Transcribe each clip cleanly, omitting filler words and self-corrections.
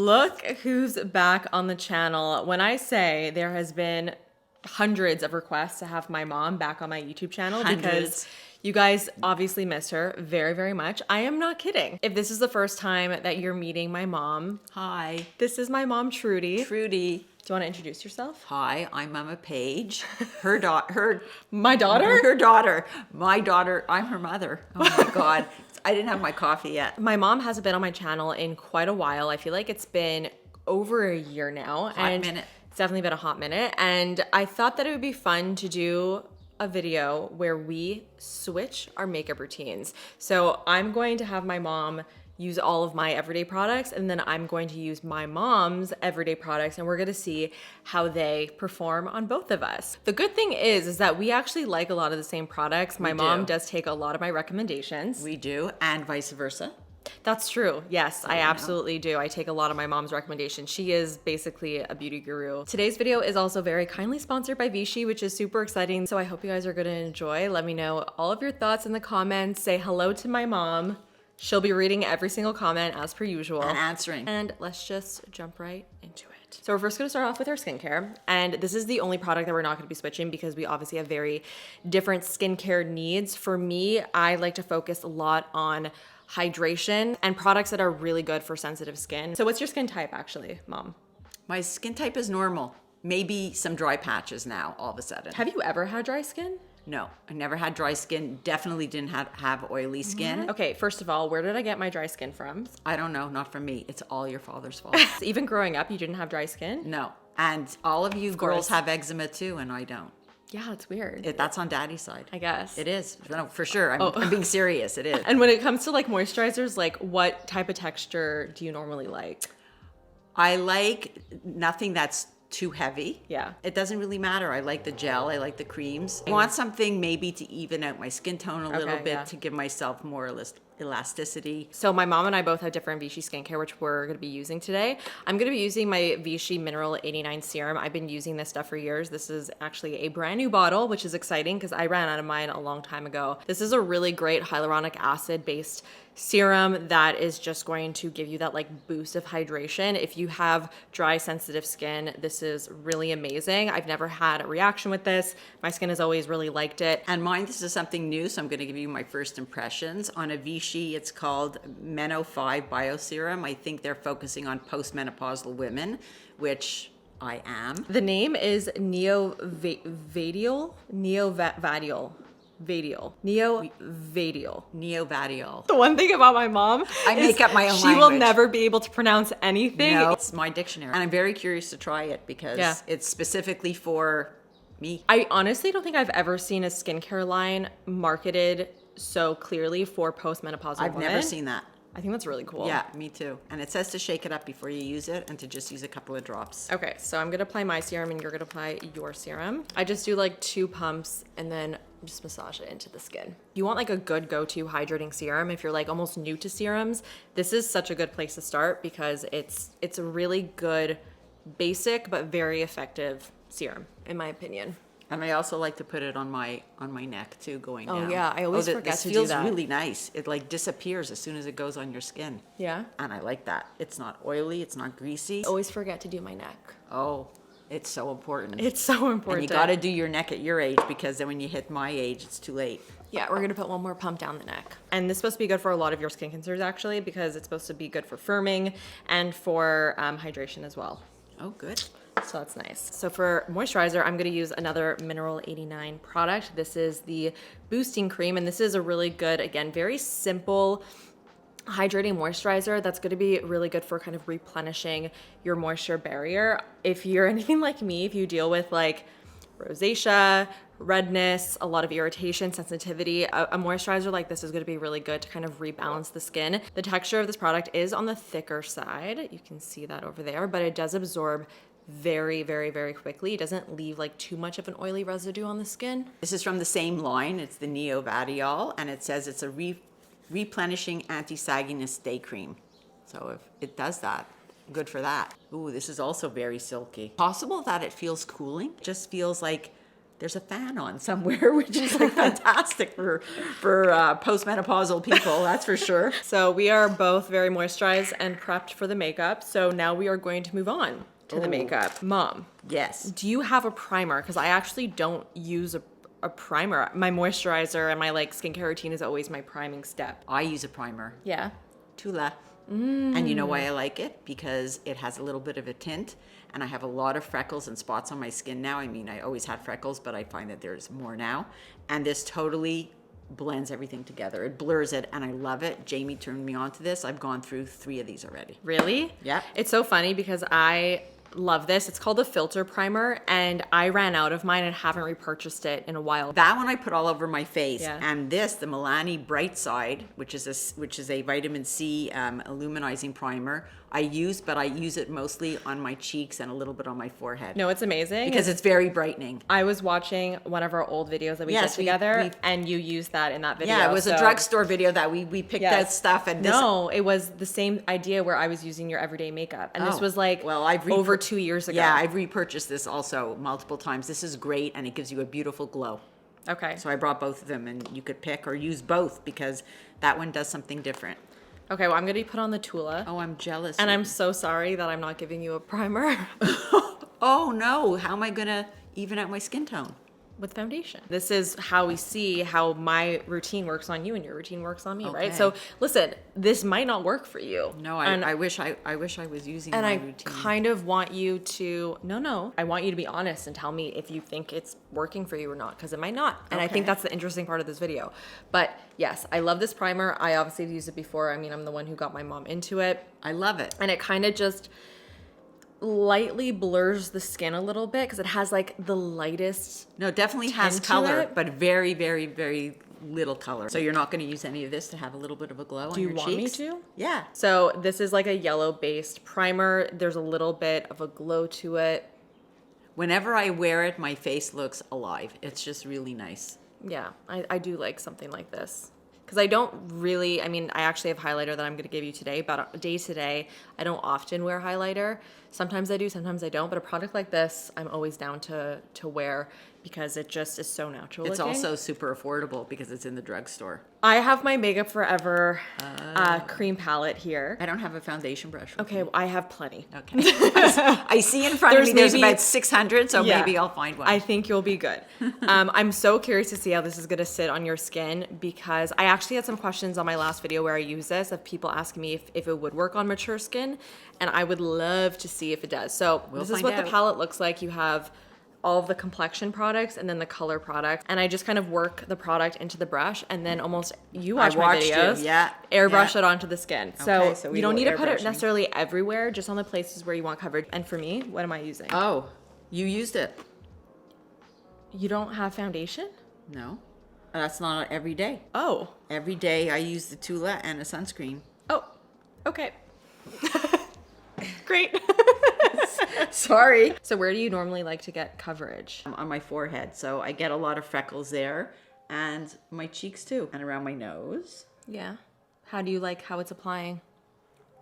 Look who's back on the channel. When I say there has been hundreds of requests to have my mom back on my YouTube channel because you guys obviously miss her very, very much. I am not kidding. If this is the first time that you're meeting my mom, Hi. this is my mom, Trudi. Trudi. Do you want to introduce yourself? Hi, I'm Mama Paige. Her daughter. My daughter? Her daughter. My daughter. I'm her mother. Oh my God. I didn't have my coffee yet. My mom hasn't been on my channel in quite a while. I feel like it's been over a year now. Hot minute. It's definitely been a hot minute. And I thought that it would be fun to do a video where we switch our makeup routines. So I'm going to have my mom use all of my everyday products, and then I'm going to use my mom's everyday products, and we're gonna see how they perform on both of us. The good thing is that we actually like a lot of the same products. My mom does take a lot of my recommendations. We do, and vice versa. That's true. Yes, I absolutely do. I take a lot of my mom's recommendations. She is basically a beauty guru. Today's video is also very kindly sponsored by Vichy, which is super exciting. So I hope you guys are gonna enjoy. Let me know all of your thoughts in the comments. Say hello to my mom. She'll be reading every single comment as per usual. And answering. And let's just jump right into it. So we're first gonna start off with our skincare. And this is the only product that we're not gonna be switching because we obviously have very different skincare needs. For me, I like to focus a lot on hydration and products that are really good for sensitive skin. So what's your skin type actually, Mom? My skin type is normal. Maybe some dry patches now, all of a sudden. Have you ever had dry skin? No, I never had dry skin. Definitely didn't have oily skin. Okay, first of all, where did I get my dry skin from? I don't know, not from me. It's all your father's fault. Even growing up, you didn't have dry skin? No, and all of you girls have eczema too, and I don't. Yeah, that's weird. That's on Daddy's side. I guess. It is. No, for sure. I'm being serious. It is. And when it comes to like moisturizers, like what type of texture do you normally like? I like nothing that's too heavy. Yeah. It doesn't really matter. I like the gel. I like the creams. I want something maybe to even out my skin tone a little bit to give myself more elasticity. So my mom and I both have different Vichy skincare, which we're going to be using today. I'm going to be using my Vichy Mineral 89 Serum. I've been using this stuff for years. This is actually a brand new bottle, which is exciting because I ran out of mine a long time ago. This is a really great hyaluronic acid based serum that is just going to give you that like boost of hydration. If you have dry, sensitive skin, this is really amazing. I've never had a reaction with this. My skin has always really liked it. And mine, this is something new, so I'm going to give you my first impressions. On a Vichy, it's called Meno 5 Bio Serum. I think they're focusing on postmenopausal women, which I am. The name is Neovadiol. Neovadiol. The one thing about my mom, I make up my own she language. will never be able to pronounce anything. No, it's my dictionary. And I'm very curious to try it because it's specifically for me. I honestly don't think I've ever seen a skincare line marketed so clearly for postmenopausal women. I've never seen that. I think that's really cool. Yeah, me too. And it says to shake it up before you use it and to just use a couple of drops. Okay, so I'm gonna apply my serum and you're gonna apply your serum. I just do like 2 pumps and then just massage it into the skin. You want like a good go-to hydrating serum if you're like almost new to serums. This is such a good place to start because it's a really good, basic but very effective serum in my opinion. And I also like to put it on my neck too, going down. Oh yeah, I always forget to do that. This feels really nice. It like disappears as soon as it goes on your skin. Yeah. And I like that. It's not oily, it's not greasy. I always forget to do my neck. Oh, it's so important. It's so important. And you gotta do your neck at your age because then when you hit my age, it's too late. Yeah, we're gonna put one more pump down the neck. And this is supposed to be good for a lot of your skin cancers actually because it's supposed to be good for firming and for hydration as well. Oh, good. So that's nice. So for moisturizer, I'm gonna use another Mineral 89 product. This is the Boosting Cream, and this is a really good, again, very simple hydrating moisturizer that's gonna be really good for kind of replenishing your moisture barrier. If you're anything like me, if you deal with like rosacea, redness, a lot of irritation, sensitivity, a moisturizer like this is gonna be really good to kind of rebalance the skin. The texture of this product is on the thicker side. You can see that over there, but it does absorb very, very, very quickly. It doesn't leave like too much of an oily residue on the skin. This is from the same line. It's the Neovadiol, and it says it's a replenishing anti-sagginess day cream. So if it does that, good for that. Ooh, this is also very silky. Possible that it feels cooling. It just feels like there's a fan on somewhere, which is like fantastic for postmenopausal people, that's for sure. So we are both very moisturized and prepped for the makeup. So now we are going to move on to the makeup. Mom, Yes. do you have a primer? Because I actually don't use a primer. My moisturizer and my like skincare routine is always my priming step. I use a primer. Yeah. Tula. And you know why I like it? Because it has a little bit of a tint, and I have a lot of freckles and spots on my skin now. I mean, I always had freckles, but I find that there's more now. And this totally blends everything together. It blurs it, and I love it. Jamie turned me on to this. I've gone through 3 of these already. Really? Yeah. It's so funny because I love this. It's called the filter primer, and I ran out of mine and haven't repurchased it in a while. That one I put all over my face, Yeah. and this, the Milani Bright Side, which is a vitamin C illuminizing primer, I use it mostly on my cheeks and a little bit on my forehead. No, it's amazing. Because it's very brightening. I was watching one of our old videos that we Yes, did together, and you used that in that video. Yeah, it was a drugstore video that we picked out stuff, and this. No, it was the same idea where I was using your everyday makeup, and this was like over 2 years ago. Yeah, I've repurchased this also multiple times. This is great, and it gives you a beautiful glow. Okay. So I brought both of them, and you could pick or use both because that one does something different. Okay, well, I'm going to put on the Tula. Oh, I'm jealous. And I'm so sorry that I'm not giving you a primer Oh, no. How am I going to even out my skin tone? with foundation. This is how we see how my routine works on you and your routine works on me, right? Okay. So listen, this might not work for you. No, I wish I was using And my I routine. kind of want you to, I want you to be honest and tell me if you think it's working for you or not, because it might not. And I think Okay. that's the interesting part of this video. But yes, I love this primer. I obviously have used it before. I mean, I'm the one who got my mom into it. I love it. And it kind of just lightly blurs the skin a little bit because it has like the lightest. No, it definitely has tint to color, it. but very, very, very little color. So you're not going to use any of this to have a little bit of a glow on Do you your want me cheeks? to? Yeah. So this is like a yellow based primer. There's a little bit of a glow to it. Whenever I wear it, my face looks alive. It's just really nice. Yeah, I do like something like this. Because I don't really, I mean, I actually have highlighter that I'm going to give you today, but day to day, I don't often wear highlighter. Sometimes I do, sometimes I don't. But a product like this, I'm always down to wear because it just is so natural It's looking. also super affordable because it's in the drugstore. I have my Makeup Forever cream palette here. I don't have a foundation brush. with Okay, I have plenty. me. Okay. I see in front of me there's maybe- about 600, so Yeah. maybe I'll find one. I think you'll be good. I'm so curious to see how this is going to sit on your skin because I actually had some questions on my last video where I used this of people asking me if it would work on mature skin, and I would love to see if it does. So We'll this is find what out. the palette looks like. You have all of the complexion products and then the color product, and I just kind of work the product into the brush, and then almost you watch my watched you, videos, yeah, airbrush yeah. it onto the skin. Okay, so we you don't will need to put airbrush it me. necessarily everywhere, just on the places where you want coverage. And for me, what am I using? Oh, you used it. You don't have foundation? No. That's not every day. Oh. Every day I use the Tula and a sunscreen. Oh, okay. Great. Sorry. So where do you normally like to get coverage? On my forehead, so I get a lot of freckles there, and my cheeks too, and around my nose. Yeah. How do you like how it's applying?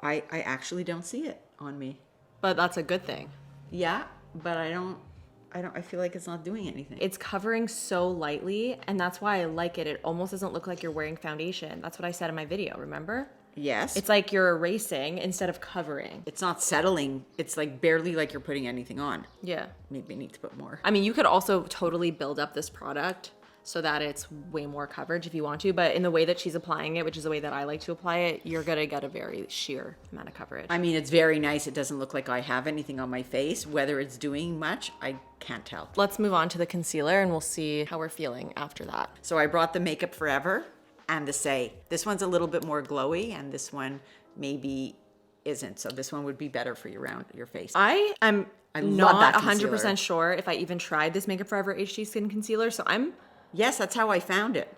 I actually don't see it on me. But that's a good thing. Yeah, but I feel like it's not doing anything. It's covering so lightly, and that's why I like it. It almost doesn't look like you're wearing foundation. That's what I said in my video, remember? Yes. It's like you're erasing instead of covering. It's not settling. It's like barely like you're putting anything on. Yeah. Maybe I need to put more. I mean, you could also totally build up this product so that it's way more coverage if you want to, but in the way that she's applying it, which is the way that I like to apply it, you're gonna get a very sheer amount of coverage. I mean, it's very nice. It doesn't look like I have anything on my face. Whether it's doing much, I can't tell. Let's move on to the concealer and we'll see how we're feeling after that. So I brought the Makeup Forever and the Say. This one's a little bit more glowy, and this one maybe isn't. So this one would be better for around your face. I am love not that 100% concealer. sure if I even tried this Makeup Forever HD Skin Concealer, so Yes, that's how I found it.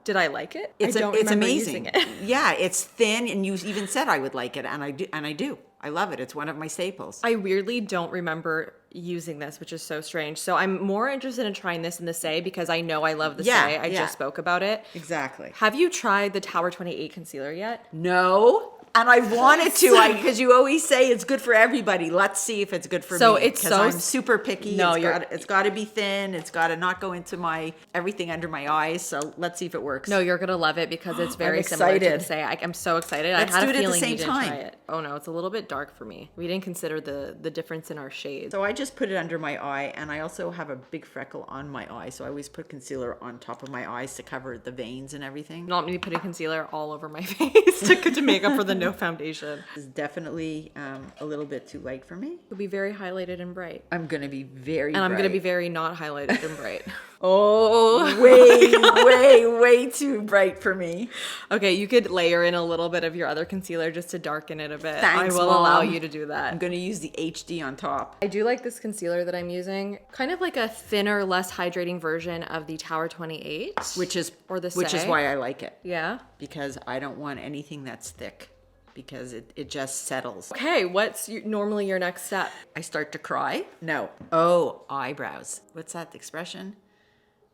did I like it? It's I don't it's remember amazing. using it. Yeah, it's thin, and you even said I would like it, and I do. I love it. It's one of my staples. I weirdly don't remember using this, which is so strange. So I'm more interested in trying this in the Say because I know I love the Yeah, Say. I yeah. just spoke about it. Exactly. Have you tried the Tower 28 concealer yet? No, And I wanted to, because you always say it's good for everybody. Let's see if it's good for So me. it's because so I'm super picky. No, It's got to be thin. It's got to not go into everything under my eyes. So let's see if it works. No, you're gonna love it because it's very I'm similar to the excited. say. I'm so excited. Let's I had do a it at the feeling same you didn't time. try it. Oh no, it's a little bit dark for me. We didn't consider the difference in our shades. So I just put it under my eye, and I also have a big freckle on my eye. So I always put concealer on top of my eyes to cover the veins and everything. Not me putting concealer all over my face to make up for the no foundation. It's definitely a little bit too light for me. It'll be very highlighted and bright. I'm gonna be very And I'm gonna be bright. very not highlighted and bright. Oh, way too bright for me. Okay, you could layer in a little bit of your other concealer just to darken it a bit. Thanks, I will allow Mom. you to do that. I'm gonna use the HD on top. I do like this concealer that I'm using. Kind of like a thinner, less hydrating version of the Tower 28. Which is Or the which is Say. why I like it. Yeah. Because I don't want anything that's thick. Because it just settles. Okay, what's normally your next step? I start to cry. No. Oh, eyebrows. What's that expression?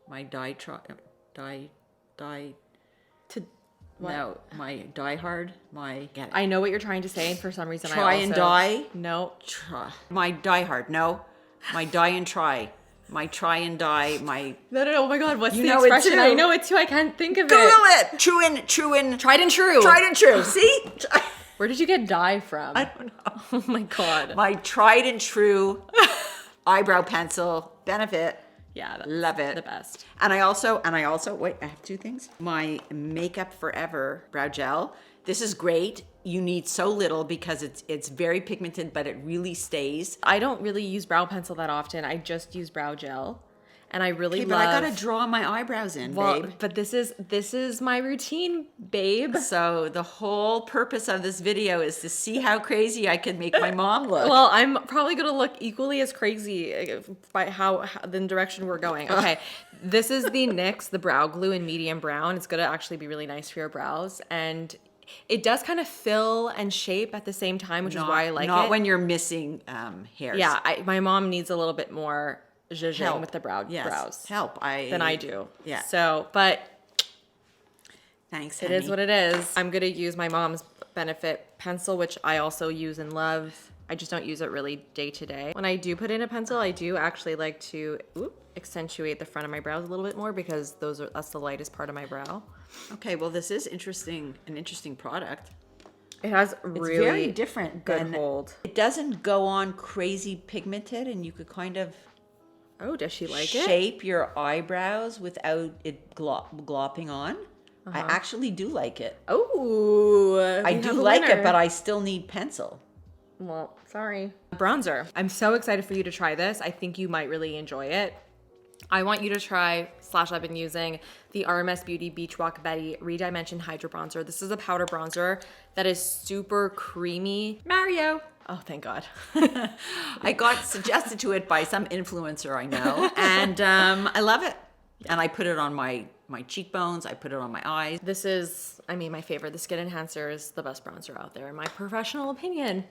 My die. To what? No, my die hard. My get it. I know what you're trying to say, and for some reason Try I and also... die? No. Try. My die hard. No. My die and try. My try and die. My No, oh my god, what's You the know it expression? too. I know it too, I can't think of Google it. it. True and Tried and true. tried and true. See? Where did you get dye from? I don't know. Oh my god. My tried and true eyebrow pencil. Benefit. Yeah, that's Love it. the best. And I also wait, I have two things. My Makeup Forever brow gel. This is great. You need so little because it's very pigmented, but it really stays. I don't really use brow pencil that often. I just use brow gel. And I really Okay, but love... I gotta draw my eyebrows in, babe. But this is my routine, babe. So the whole purpose of this video is to see how crazy I can make my mom look. Well, I'm probably gonna look equally as crazy by how the direction we're going. Okay, this is the NYX, the brow glue in medium brown. It's gonna actually be really nice for your brows, and it does kind of fill and shape at the same time, which is why I like it. Not when you're missing hairs. Yeah, my mom needs a little bit more zhuzhing Help. with the Yes. brows. Help. Than I do. Yeah. So, but Thanks, it is what it is. I'm gonna use my mom's Benefit pencil, which I also use and love. I just don't use it really day to day. When I do put in a pencil, I do actually like to accentuate the front of my brows a little bit more because that's the lightest part of my brow. Okay, well, this is interesting. An interesting product. It has It's really very different. good than- hold. It doesn't go on crazy pigmented, and you could kind of Oh, does she like it? shape your eyebrows without it glopping on. I actually do like it. Oh, I do like it, but I still need pencil. Well, sorry. Bronzer. I'm so excited for you to try this. I think you might really enjoy it. I want you to try, I've been using the RMS Beauty Beach Walk Betty Redimension Hydra Bronzer. This is a powder bronzer that is super creamy. Mario. Oh, thank God. I got suggested to it by some influencer I know, and I love it. And I put it on my cheekbones. I put it on my eyes. This is, my favorite. The Skin Enhancer is the best bronzer out there, in my professional opinion.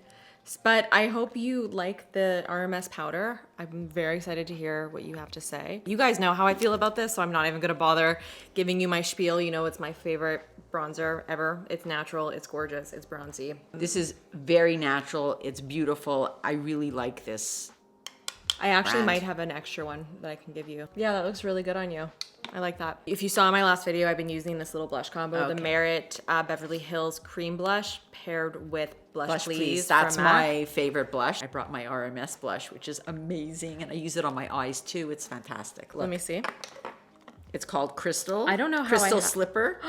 But I hope you like the RMS powder. I'm very excited to hear what you have to say. You guys know how I feel about this, so I'm not even gonna bother giving you my spiel. You know it's my favorite bronzer ever. It's natural, it's gorgeous, it's bronzy. This is very natural. It's beautiful. I really like this. I actually brand. might have an extra one that I can give you. Yeah, that looks really good on you. I like that. If you saw my last video, I've been using this little blush combo, the Merit Beverly Hills Cream Blush paired with Blush Please. That's from MAC. my favorite blush. I brought my RMS blush, which is amazing, and I use it on my eyes too. It's fantastic. Look, Let me see. it's called Crystal. I don't know how Crystal I ha- Slipper.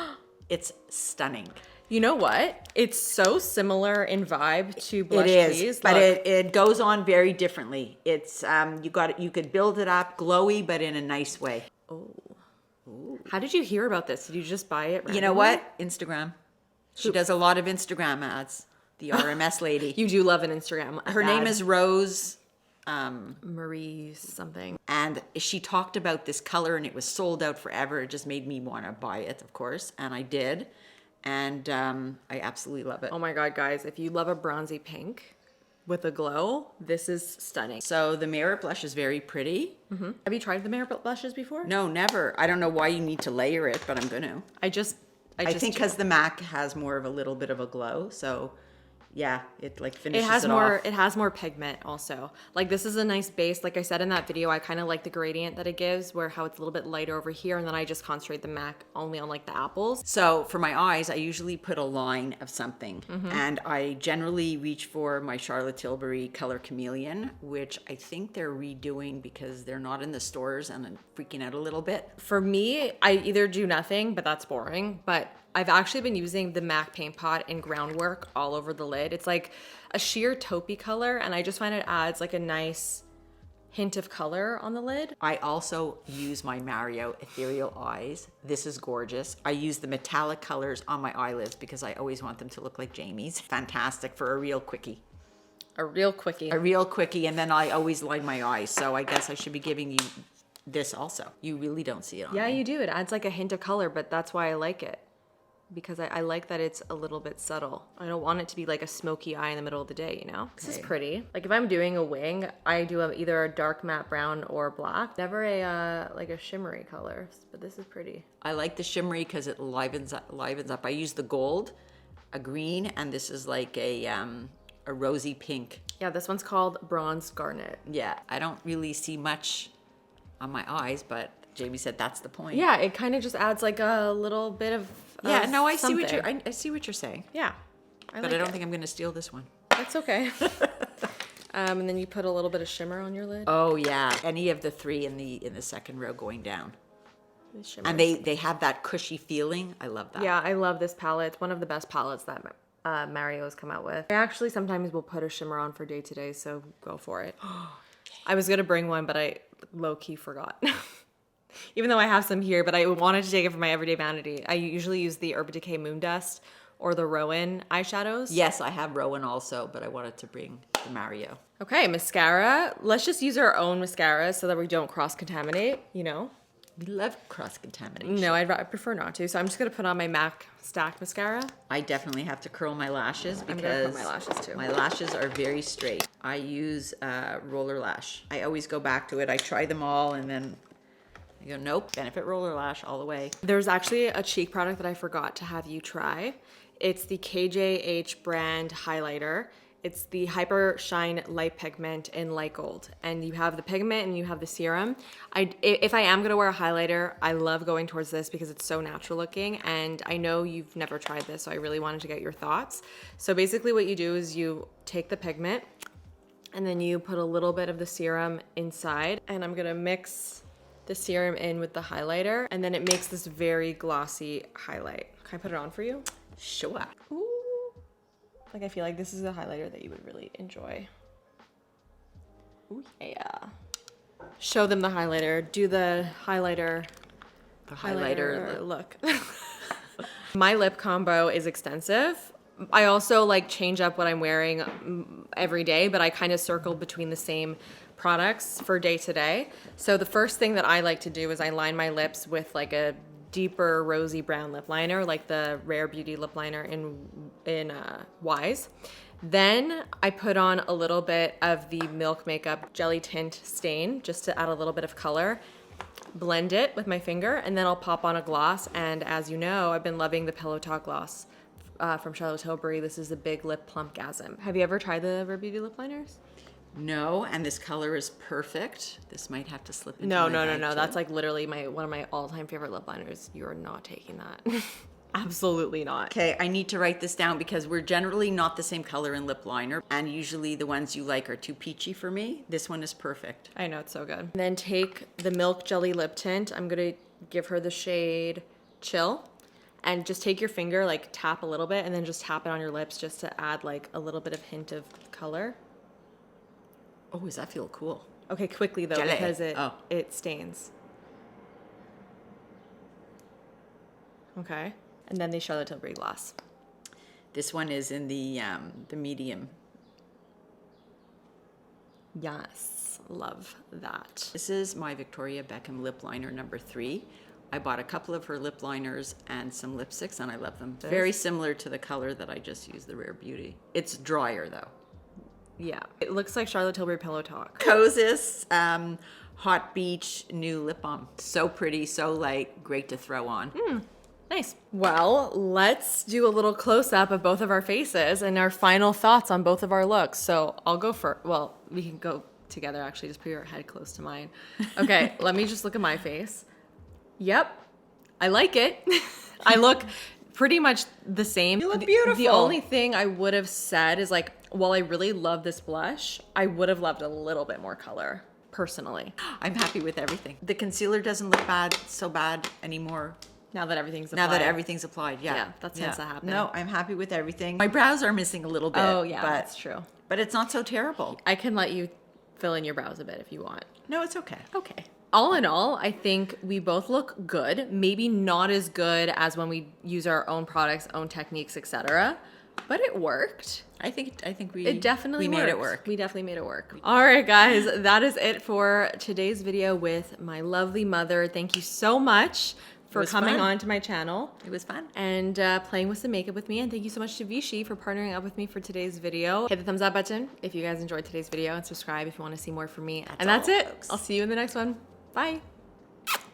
It's stunning. You know what? It's so similar in vibe to Blush It is, Please. but Look. it goes on very differently. It's you could build it up glowy, but in a nice way. How did you hear about this? Did you just buy it? You know randomly? what? Instagram. She does a lot of Instagram ads. The RMS lady. You do love an Instagram. Her name is Rose. Marie something. And she talked about this color, and it was sold out forever. It just made me want to buy it, of course, and I did. And I absolutely love it. Oh my God, guys. If you love a bronzy pink with a glow, this is stunning. So the Merit blush is very pretty. Have you tried the Merit blushes before? No, never. I don't know why you need to layer it, but I'm going to. I just I think because the MAC has more of a little bit of a glow, so yeah, it like it finishes has it more off. it has more pigment also. Like this is a nice base. Like I said in that video, I kind of like the gradient that it gives where how it's a little bit lighter over here, and then I just concentrate the MAC only on like the apples. So for my eyes, I usually put a line of something, Mm-hmm. and I generally reach for my Charlotte Tilbury Color Chameleon, which I think they're redoing because they're not in the stores, and I'm freaking out a little bit. For me, I either do nothing, but that's boring, but I've actually been using the MAC paint pot in groundwork all over the lid. It's like a sheer taupey color, and I just find it adds like a nice hint of color on the lid. I also use my Mario Ethereal Eyes. This is gorgeous. I use the metallic colors on my eyelids because I always want them to look like Jamie's. Fantastic for a real quickie. A real quickie. A real quickie, and then I always line my eyes. So I guess I should be giving you this also. You really don't see it on Yeah, me. you do. It adds like a hint of color, but that's why I like it. Because I like that it's a little bit subtle. I don't want it to be like a smoky eye in the middle of the day, you know? This is pretty. Like if I'm doing a wing, I do either a dark matte brown or black. Never a like a shimmery color, but this is pretty. I like the shimmery because it livens up. I use the gold, a green, and this is like a rosy pink. Yeah, this one's called Bronze Garnet. Yeah, I don't really see much on my eyes, but Jamie said that's the point. Yeah, it kind of just adds like a little bit of Yeah, no, I see what something. I see what you're saying, Yeah, but I don't think I'm going to steal this one. That's okay. And then you put a little bit of shimmer on your lid. Oh yeah, any of the three in the second row going down, The shimmer. and they have that cushy feeling. I love that. Yeah, I love this palette. It's one of the best palettes that Mario has come out with. I actually sometimes will put a shimmer on for day to day, so go for it. I was gonna bring one, but I low-key forgot. Even though I have some here, but I wanted to take it for my everyday vanity. I usually use the Urban Decay Moon Dust or the Rowan eyeshadows. Yes, I have Rowan also, but I wanted to bring the Mario. Okay, mascara. Let's just use our own mascara so that we don't cross-contaminate, you know? We love cross contamination. No, I prefer not to. So I'm just gonna put on my MAC Stack mascara. I definitely have to curl my lashes because gonna put my lashes too. my lashes are very straight. I use roller lash. I always go back to it. I try them all and then I go, nope, Benefit Roller Lash all the way. There's actually a cheek product that I forgot to have you try. It's the KJH brand highlighter. It's the Hyper Shine Light Pigment in Light Gold. And you have the pigment and you have the serum. If I am gonna wear a highlighter, I love going towards this because it's so natural looking. And I know you've never tried this, so I really wanted to get your thoughts. So basically what you do is you take the pigment and then you put a little bit of the serum inside. And I'm gonna mix the serum in with the highlighter, and then it makes this very glossy highlight. Can I put it on for you? Sure. Ooh. Like I feel like this is a highlighter that you would really enjoy. Ooh, yeah. Show them the highlighter. Do the highlighter. The highlighter look. My lip combo is extensive. I also like change up what I'm wearing every day, but I kind of circle between the same products for day to day. So the first thing that I like to do is I line my lips with like a deeper rosy brown lip liner, like the Rare Beauty lip liner in Wise. Then I put on a little bit of the Milk Makeup Jelly Tint Stain just to add a little bit of color. Blend it with my finger, and then I'll pop on a gloss. And as you know, I've been loving the Pillow Talk gloss from Charlotte Tilbury. This is the Big Lip Plumpgasm. Have you ever tried the Rare Beauty lip liners? No, and this color is perfect. This might have to slip into No. my bag too. That's like literally one of my all-time favorite lip liners. You are not taking that. Absolutely not. Okay, I need to write this down because we're generally not the same color in lip liner, and usually the ones you like are too peachy for me. This one is perfect. I know, it's so good. And then take the Milk Jelly Lip Tint. I'm gonna give her the shade Chill. And just take your finger, like tap a little bit, and then just tap it on your lips just to add like a little bit of hint of color. Oh, does that feel cool? Okay, quickly though, Jelly. because Oh. it stains. Okay, and then the Charlotte Tilbury gloss. This one is in the medium. Yes, love that. This is my Victoria Beckham lip liner number 3. I bought a couple of her lip liners and some lipsticks, and I love them. Very similar to the color that I just used, the Rare Beauty. It's drier though. Yeah, it looks like Charlotte Tilbury Pillow Talk. Kosas Hot Beach new lip balm. So pretty, so light, great to throw on. Nice. Well, let's do a little close up of both of our faces and our final thoughts on both of our looks. So I'll go first. Well, we can go together actually. Just put your head close to mine. Okay, let me just look at my face. Yep, I like it. I look pretty much the same. You look beautiful. The only thing I would have said is like, while I really love this blush, I would have loved a little bit more color, personally. I'm happy with everything. The concealer doesn't look so bad anymore. Now that everything's applied. Now that everything's applied, yeah. Yeah, that tends to happen. No, I'm happy with everything. My brows are missing a little bit. Oh, yeah, but, that's true. But it's not so terrible. I can let you fill in your brows a bit if you want. No, it's okay. Okay. All in all, I think we both look good. Maybe not as good as when we use our own products, own techniques, etc. But it worked. I think we We made it work. We definitely made it work. All right, guys, that is it for today's video with my lovely mother. Thank you so much for coming on to my channel. It was fun. And playing with some makeup with me. And thank you so much to Vichy for partnering up with me for today's video. Hit the thumbs up button if you guys enjoyed today's video, and subscribe if you want to see more from me. And that's it. Folks. I'll see you in the next one. Bye.